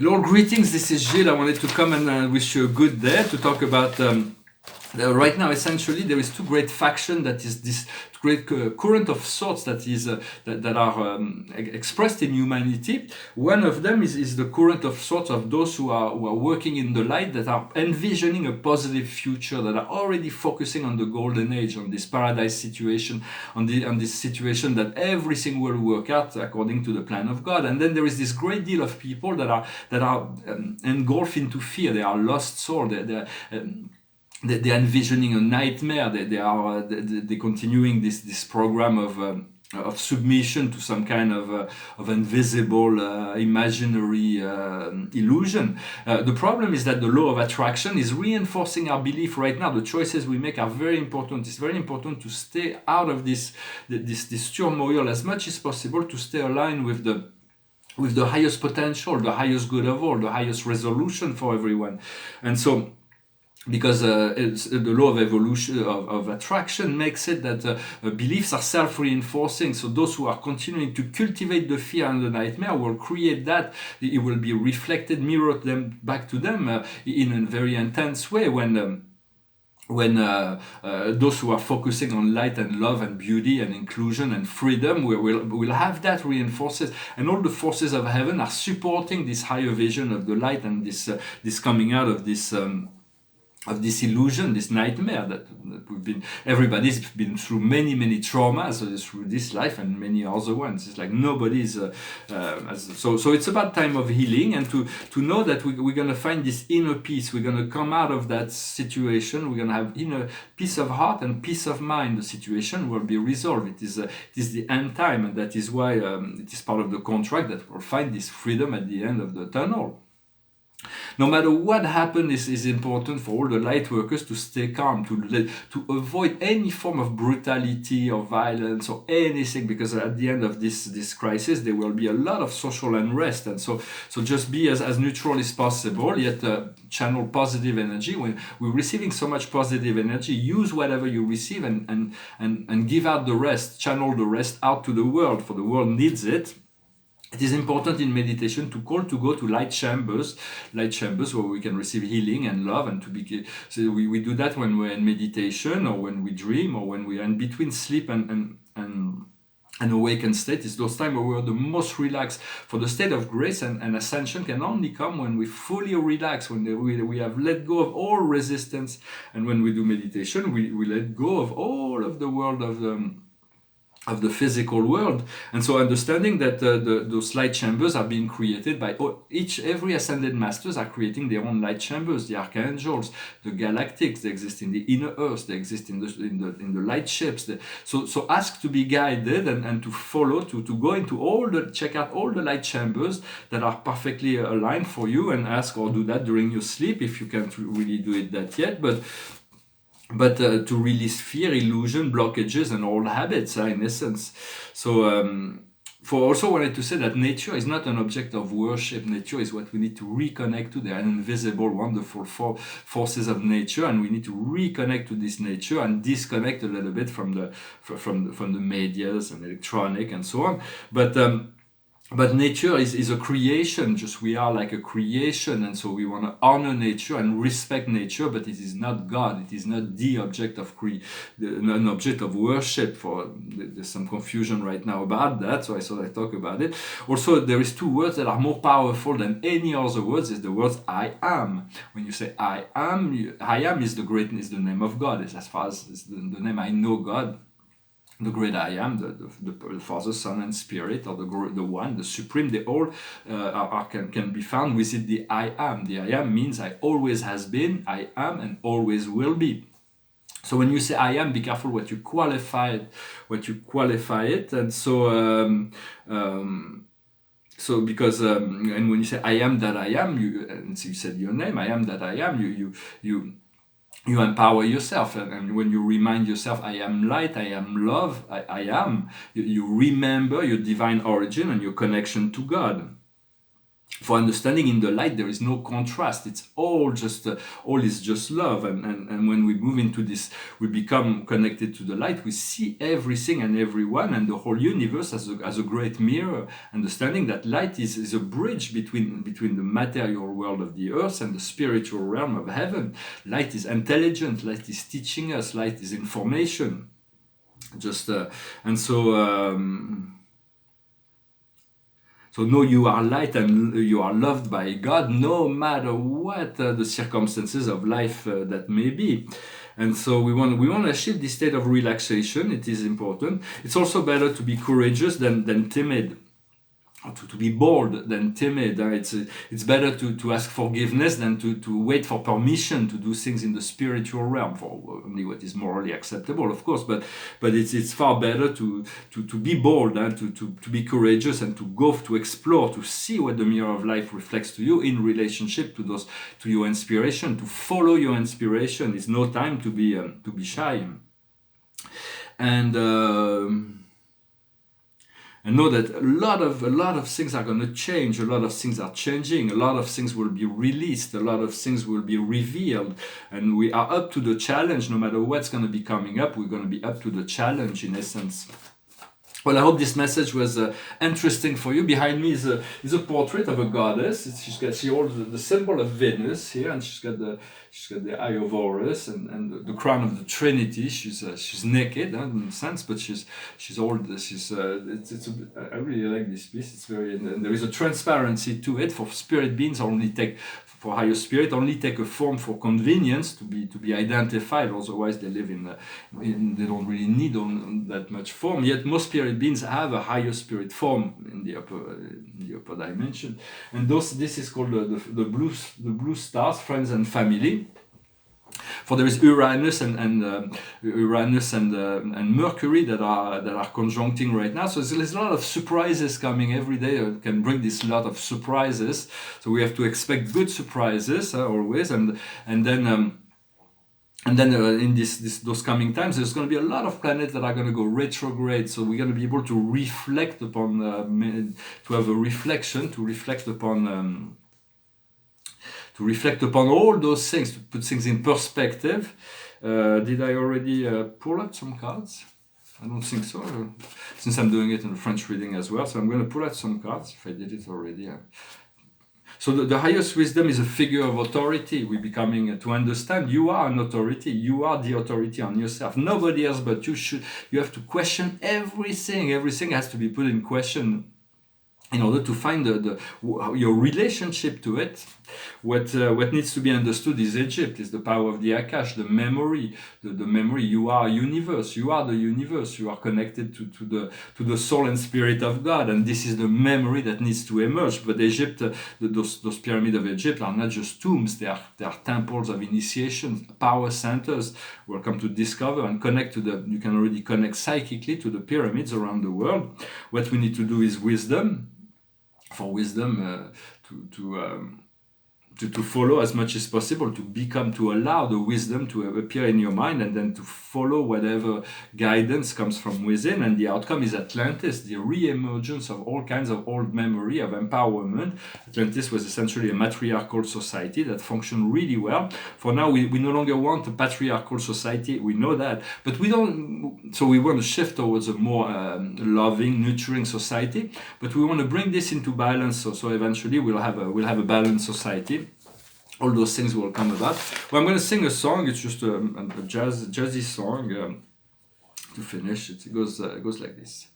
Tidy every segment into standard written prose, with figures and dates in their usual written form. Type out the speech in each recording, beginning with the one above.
Hello, greetings. This is Gilles. I wanted to come and wish you a good day to talk about. Right now, essentially, there is two great factions. That is this great current of thoughts that is that are expressed in humanity. One of them is the current of thoughts of those who are working in the light, that are envisioning a positive future, that are already focusing on the golden age, on this paradise situation, on this situation that everything will work out according to the plan of God. And then there is this great deal of people that are engulfed into fear. They are lost souls. They're envisioning a nightmare. They're continuing this program of submission to some kind of invisible, imaginary illusion. The problem is that the law of attraction is reinforcing our belief right now. The choices we make are very important. It's very important to stay out of this turmoil as much as possible, to stay aligned with the highest potential, the highest good of all, the highest resolution for everyone. And so, because it's the law of evolution of attraction makes it that beliefs are self-reinforcing. So those who are continuing to cultivate the fear and the nightmare will create that. It will be reflected, mirrored them back to them in a very intense way when those who are focusing on light and love and beauty and inclusion and freedom will have that reinforces, and all the forces of heaven are supporting this higher vision of the light and this coming out of this illusion, this nightmare that everybody's been through many traumas through this life and many other ones. It's like nobody's so it's about time of healing, and to know that we're going to find this inner peace. We're going to come out of that situation. We're going to have inner peace of heart and peace of mind. The situation will be resolved. It is the end time, and that is why it is part of the contract that we'll find this freedom at the end of the tunnel. No matter what happens, is important for all the light workers to stay calm, to avoid any form of brutality or violence or anything, because at the end of this crisis there will be a lot of social unrest. And so just be as neutral as possible, yet channel positive energy. When we're receiving so much positive energy, use whatever you receive and give out the rest, channel the rest out to the world, for the world needs it. It is important in meditation to go to light chambers where we can receive healing and love, and to be. So we do that when we're in meditation, or when we dream, or when we are in between sleep and awakened state. Is those times where we are the most relaxed. For the state of grace and ascension can only come when we fully relax, when we have let go of all resistance, and when we do meditation, we let go of all of the world of the physical world. And so understanding that those light chambers are being created by every ascended masters are creating their own light chambers. The archangels, the galactics, they exist in the inner earth, they exist in the light ships. So ask to be guided and to follow, to go into check out all the light chambers that are perfectly aligned for you, and ask or do that during your sleep if you can't really do it that yet, but to release fear, illusion, blockages, and old habits, in essence. So, for also wanted to say that nature is not an object of worship. Nature is what we need to reconnect to. They are invisible, wonderful forces of nature, and we need to reconnect to this nature and disconnect a little bit from the medias and electronic and so on. But nature is a creation. Just we are like a creation, and so we want to honor nature and respect nature. But it is not God. It is not the object of an object of worship. There's some confusion right now about that, so I thought I'd talk about it. Also, there is two words that are more powerful than any other words. Is the words I am. When you say I am is the name of God. It's as far as the name I know God. The great I am, the Father, Son, and Spirit, or the One, the Supreme, they all can be found within the I am. The I am means I always has been, I am, and always will be. So when you say I am, be careful what you qualify it, and so. So because and when you say I am that I am, and so you said your name, I am that I am, you empower yourself, and when you remind yourself, I am light, I am love, I am, you remember your divine origin and your connection to God. For understanding in the light, there is no contrast. It's all just, all is just love. And when we move into this, we become connected to the light. We see everything and everyone and the whole universe as a great mirror. Understanding that light is a bridge between the material world of the earth and the spiritual realm of heaven. Light is intelligent. Light is teaching us. Light is information. And so. So know you are light and you are loved by God, no matter what the circumstances of life that may be. And so we want to achieve this state of relaxation. It is important. It's also better to be courageous than timid. To be bold than timid. It's better to ask forgiveness than to wait for permission to do things in the spiritual realm, for only what is morally acceptable, of course. But it's far better to be bold and to be courageous and to explore, to see what the mirror of life reflects to you in relationship to your inspiration, to follow your inspiration. It's no time to be shy. And know that a lot of things are going to change. A lot of things are changing. A lot of things will be released. A lot of things will be revealed. And we are up to the challenge. No matter what's going to be coming up, we're going to be up to the challenge, in essence. Well, I hope this message was interesting for you. Behind me is a portrait of a goddess. She holds the symbol of Venus here, and she's got the eye of Horus and the crown of the Trinity. She's naked, in a sense, but she's old. I really like this piece. It's and there is a transparency to it. For spirit beings, for higher spirit, only take a form for convenience to be identified. Otherwise, they live they don't really need that much form. Yet most spirit beings have a higher spirit form in the upper dimension, and this is called the blue stars, friends and family. For there is Uranus and Mercury that are conjuncting right now. So there's a lot of surprises coming every day. Can bring this lot of surprises. So we have to expect good surprises always. And then in those coming times, there's going to be a lot of planets that are going to go retrograde. So we're going to be able to reflect upon, to have a reflection, to reflect upon all those things, to put things in perspective. Did I already pull out some cards? I don't think so, since I'm doing it in the French reading as well. So I'm going to pull out some cards, if I did it already. So the highest wisdom is a figure of authority. We're becoming to understand you are an authority. You are the authority on yourself. Nobody else but you. You have to question everything. Everything has to be put in question in order to find your relationship to it. What needs to be understood is Egypt, is the power of the Akash, the memory. The memory, you are a universe, you are the universe, you are connected to the soul and spirit of God, and this is the memory that needs to emerge. But Egypt, those pyramids of Egypt are not just tombs, they are temples of initiation, power centers. We'll come to discover and connect you can already connect psychically to the pyramids around the world. What we need to do is wisdom. For wisdom to follow as much as possible, to allow the wisdom to appear in your mind, and then to follow whatever guidance comes from within. And the outcome is Atlantis, the re-emergence of all kinds of old memory of empowerment. Atlantis was essentially a matriarchal society that functioned really well. For now, we no longer want a patriarchal society, we know that, but we don't. So we want to shift towards a more loving, nurturing society, but we want to bring this into balance. So eventually we'll have a balanced society. All those things will come about. Well, I'm going to sing a song. It's just a jazzy song to finish. It goes like this.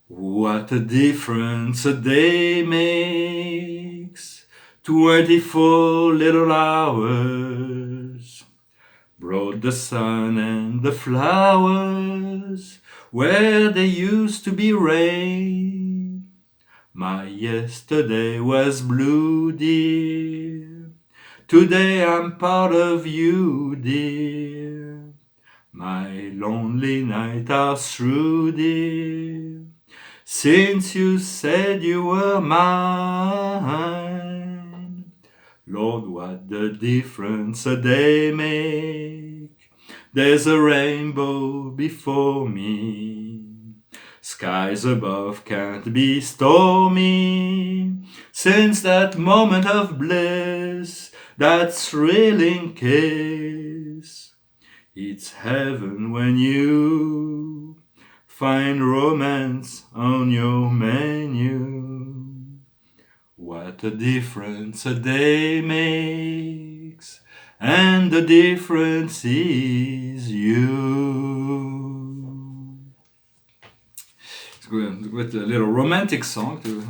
What a difference a day makes. 24 little hours brought the sun and the flowers where there used to be rain. My yesterday was blue, dear. Today I'm part of you, dear. My lonely nights are through, dear, since you said you were mine. Lord, what the difference a day make. There's a rainbow before me. Skies above can't be stormy. Since that moment of bliss, that thrilling kiss, it's heaven when you find romance on your menu. What a difference a day makes, and the difference is you. It's a little romantic song too.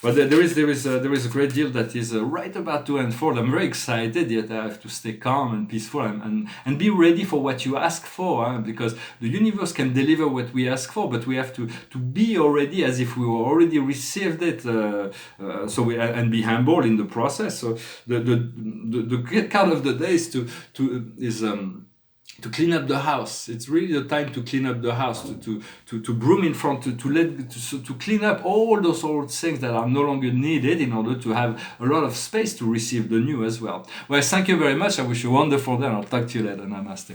But there is a great deal that is right about to unfold. I'm very excited, yet I have to stay calm and peaceful and be ready for what you ask for, because the universe can deliver what we ask for, but we have to be already as if we were already received it. And be humble in the process. So the card of the day is to clean up the house. It's really the time to clean up the house, to broom in front, to clean up all those old things that are no longer needed in order to have a lot of space to receive the new as well. Well, thank you very much. I wish you a wonderful day, and I'll talk to you later. Namaste.